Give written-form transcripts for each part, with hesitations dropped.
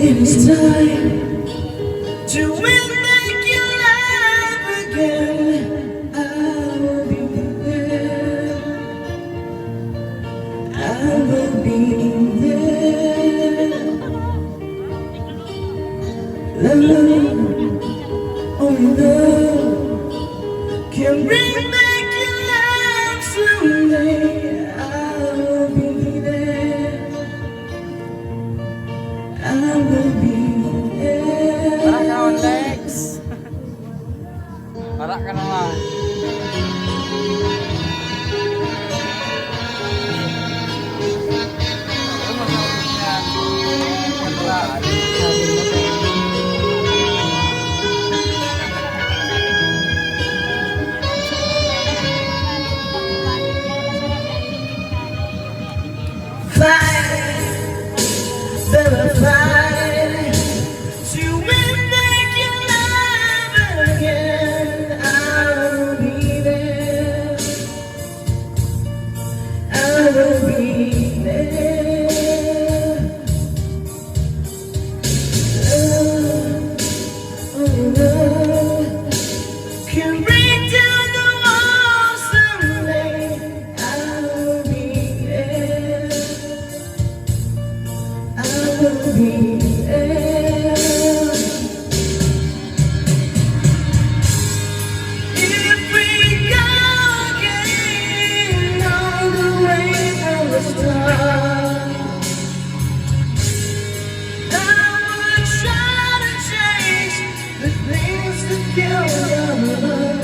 It is time to make you laugh again. I will be there. I will be there. Love, only love can bring back your love someday. I will be there. I will be there. Para ka naman, Lex. Para ka naman. Ano sa ulit niya? Fight, better fight to make you love again. I will be there. I will be there. Love, oh love, can break down the walls someday. I will be there. I will be there. If we go again all the way from the start, I would try to change the things that kill your love.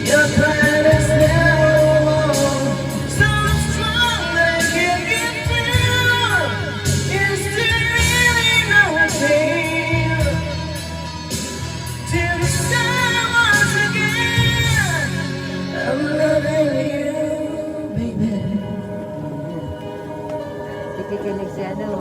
Your pride is now so strong that you can feel. Is there really no pain till the start once again? I'm loving you, baby. Nakikinig si ano.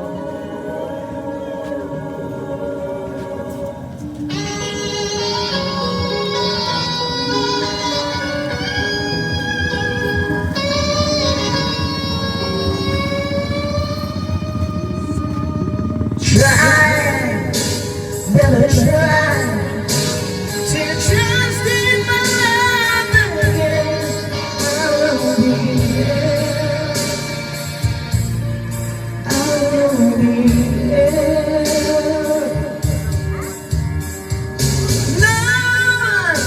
Try, never try to trust in my love again. I will be there. I will be there. Love,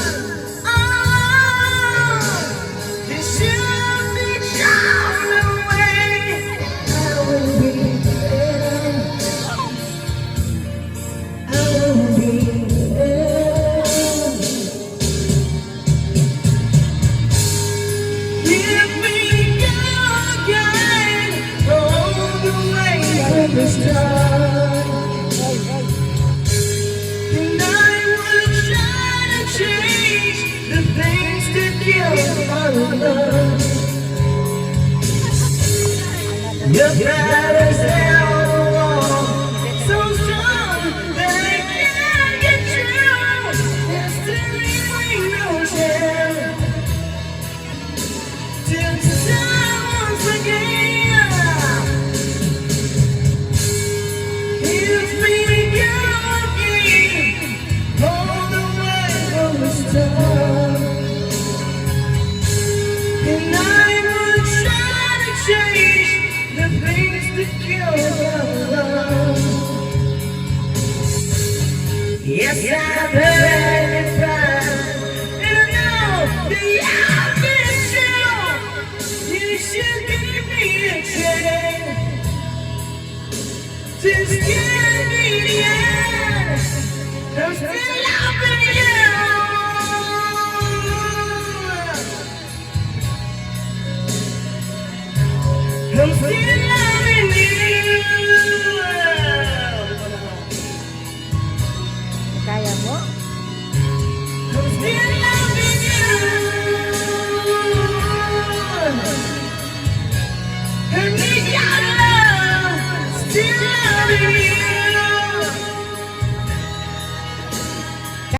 oh, this should be gone away. I will be there. I will be there. If we go again all the way from the start, and I will try to change the things that kill our love. Your pride is down the wall, so strong that I can't get through. There's still leaving no chance till the sun once again. If we go again all the way from the start, and I will try to change the things that kill our love. Yes, I've heard you cry, and I know that you've been true. You should give me a chance to give me the end. I'm still loving you.